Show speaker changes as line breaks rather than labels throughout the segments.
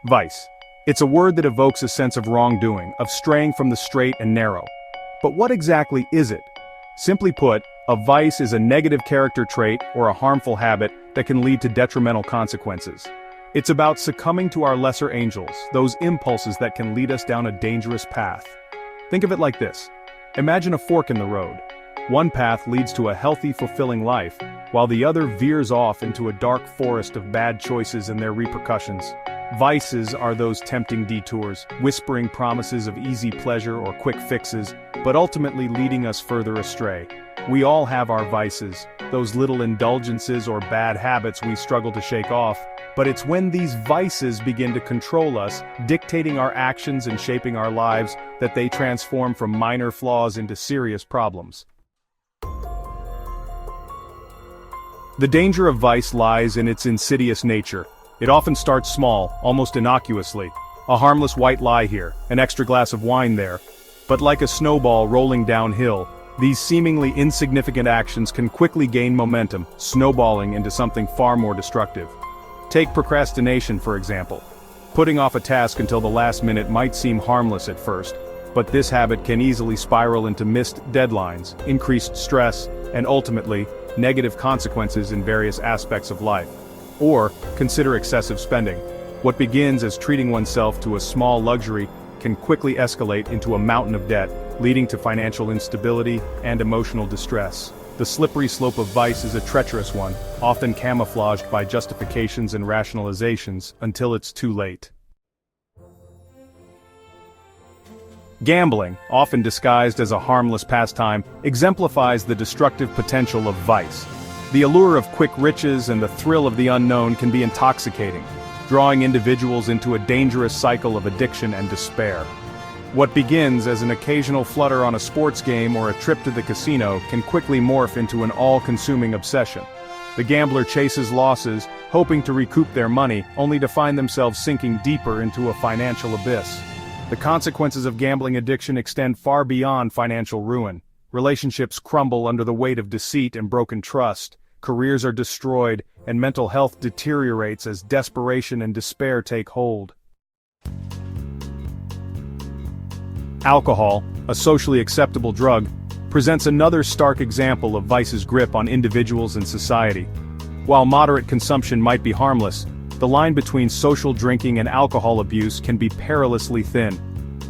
Vice. It's a word that evokes a sense of wrongdoing, of straying from the straight and narrow. But what exactly is it? Simply put, a vice is a negative character trait or a harmful habit that can lead to detrimental consequences. It's about succumbing to our lesser angels, those impulses that can lead us down a dangerous path. Think of it like this. Imagine a fork in the road. One path leads to a healthy, fulfilling life, while the other veers off into a dark forest of bad choices and their repercussions. Vices are those tempting detours, whispering promises of easy pleasure or quick fixes, but ultimately leading us further astray. We all have our vices, those little indulgences or bad habits we struggle to shake off, but it's when these vices begin to control us, dictating our actions and shaping our lives, that they transform from minor flaws into serious problems. The danger of vice lies in its insidious nature. It often starts small, almost innocuously. A harmless white lie here, an extra glass of wine there. But like a snowball rolling downhill, these seemingly insignificant actions can quickly gain momentum, snowballing into something far more destructive. Take procrastination, for example. Putting off a task until the last minute might seem harmless at first, but this habit can easily spiral into missed deadlines, increased stress, and ultimately, negative consequences in various aspects of life. Or, consider excessive spending. What begins as treating oneself to a small luxury can quickly escalate into a mountain of debt, leading to financial instability and emotional distress. The slippery slope of vice is a treacherous one, often camouflaged by justifications and rationalizations until it's too late. Gambling, often disguised as a harmless pastime, exemplifies the destructive potential of vice. The allure of quick riches and the thrill of the unknown can be intoxicating, drawing individuals into a dangerous cycle of addiction and despair. What begins as an occasional flutter on a sports game or a trip to the casino can quickly morph into an all-consuming obsession. The gambler chases losses, hoping to recoup their money, only to find themselves sinking deeper into a financial abyss. The consequences of gambling addiction extend far beyond financial ruin. Relationships crumble under the weight of deceit and broken trust. Careers are destroyed, and mental health deteriorates as desperation and despair take hold. Alcohol, a socially acceptable drug, presents another stark example of vice's grip on individuals and society. While moderate consumption might be harmless, the line between social drinking and alcohol abuse can be perilously thin.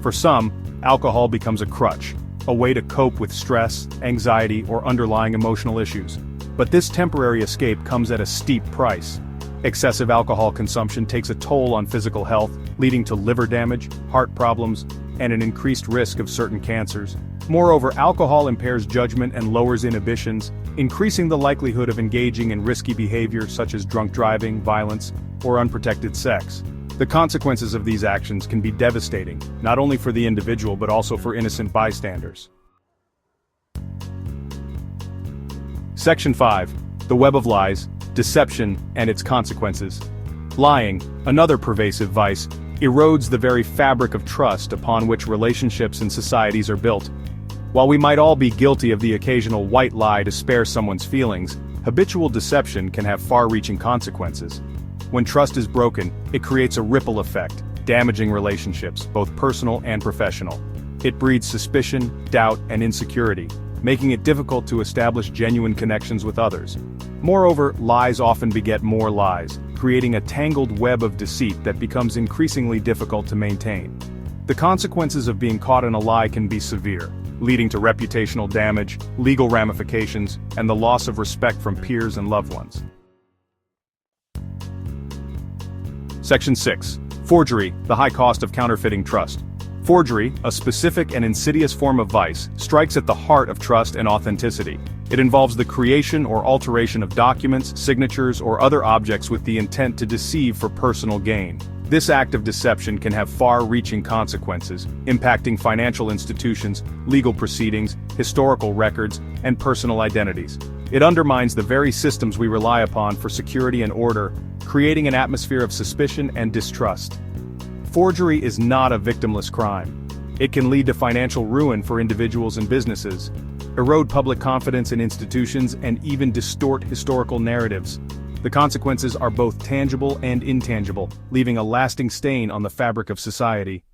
For some, alcohol becomes a crutch, a way to cope with stress, anxiety, or underlying emotional issues. But this temporary escape comes at a steep price. Excessive alcohol consumption takes a toll on physical health, leading to liver damage, heart problems, and an increased risk of certain cancers. Moreover, alcohol impairs judgment and lowers inhibitions, increasing the likelihood of engaging in risky behavior such as drunk driving, violence, or unprotected sex. The consequences of these actions can be devastating, not only for the individual but also for innocent bystanders. Section 5. The Web of Lies, Deception, and its Consequences. Lying, another pervasive vice, erodes the very fabric of trust upon which relationships and societies are built. While we might all be guilty of the occasional white lie to spare someone's feelings, habitual deception can have far-reaching consequences. When trust is broken, it creates a ripple effect, damaging relationships, both personal and professional. It breeds suspicion, doubt, and insecurity, making it difficult to establish genuine connections with others. Moreover, lies often beget more lies, creating a tangled web of deceit that becomes increasingly difficult to maintain. The consequences of being caught in a lie can be severe, leading to reputational damage, legal ramifications, and the loss of respect from peers and loved ones. Section 6. Forgery, the high cost of counterfeiting trust. Forgery, a specific and insidious form of vice, strikes at the heart of trust and authenticity. It involves the creation or alteration of documents, signatures, or other objects with the intent to deceive for personal gain. This act of deception can have far-reaching consequences, impacting financial institutions, legal proceedings, historical records, and personal identities. It undermines the very systems we rely upon for security and order, creating an atmosphere of suspicion and distrust. Forgery is not a victimless crime. It can lead to financial ruin for individuals and businesses, erode public confidence in institutions, and even distort historical narratives. The consequences are both tangible and intangible, leaving a lasting stain on the fabric of society.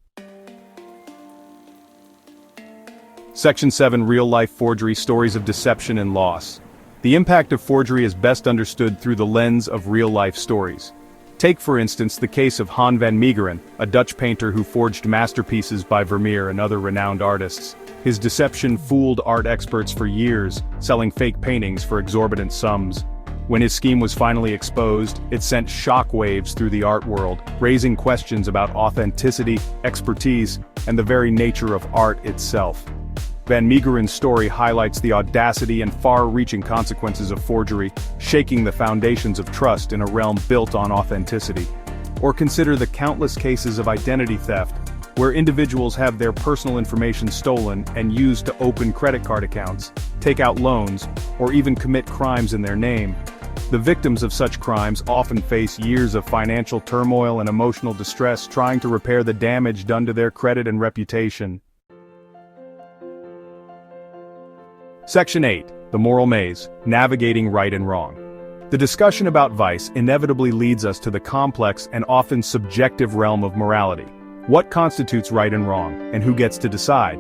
Section 7. Real-life forgery: stories of deception and loss. The impact of forgery is best understood through the lens of real-life stories. Take for instance the case of Han van Meegeren, a Dutch painter who forged masterpieces by Vermeer and other renowned artists. His deception fooled art experts for years, selling fake paintings for exorbitant sums. When his scheme was finally exposed, it sent shockwaves through the art world, raising questions about authenticity, expertise, and the very nature of art itself. Van Meegeren's story highlights the audacity and far-reaching consequences of forgery, shaking the foundations of trust in a realm built on authenticity. Or consider the countless cases of identity theft, where individuals have their personal information stolen and used to open credit card accounts, take out loans, or even commit crimes in their name. The victims of such crimes often face years of financial turmoil and emotional distress trying to repair the damage done to their credit and reputation. Section 8. The Moral Maze: Navigating Right and Wrong. The discussion about vice inevitably leads us to the complex and often subjective realm of morality. What constitutes right and wrong, and who gets to decide?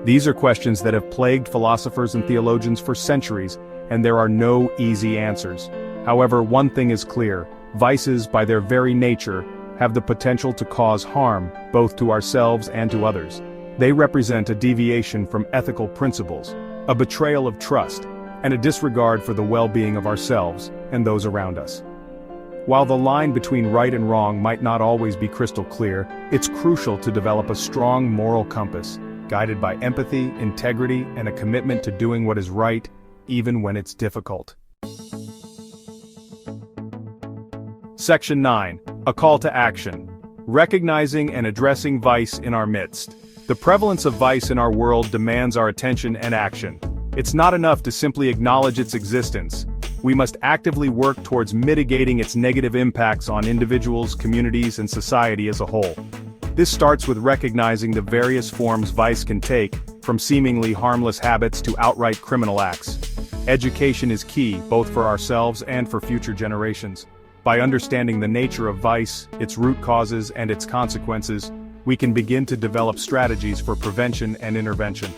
These are questions that have plagued philosophers and theologians for centuries, and there are no easy answers. However, one thing is clear: vices, by their very nature, have the potential to cause harm, both to ourselves and to others. They represent a deviation from ethical principles, a betrayal of trust, and a disregard for the well-being of ourselves and those around us. While the line between right and wrong might not always be crystal clear, it's crucial to develop a strong moral compass, guided by empathy, integrity, and a commitment to doing what is right, even when it's difficult. Section 9. A Call to Action: Recognizing and Addressing Vice in Our Midst. The prevalence of vice in our world demands our attention and action. It's not enough to simply acknowledge its existence. We must actively work towards mitigating its negative impacts on individuals, communities, and society as a whole. This starts with recognizing the various forms vice can take, from seemingly harmless habits to outright criminal acts. Education is key, both for ourselves and for future generations. By understanding the nature of vice, its root causes, and its consequences, we can begin to develop strategies for prevention and intervention.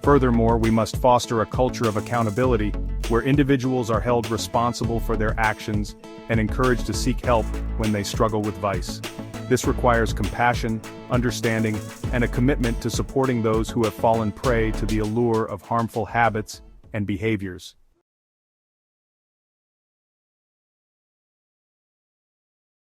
Furthermore, we must foster a culture of accountability, where individuals are held responsible for their actions and encouraged to seek help when they struggle with vice. This requires compassion, understanding, and a commitment to supporting those who have fallen prey to the allure of harmful habits and behaviors.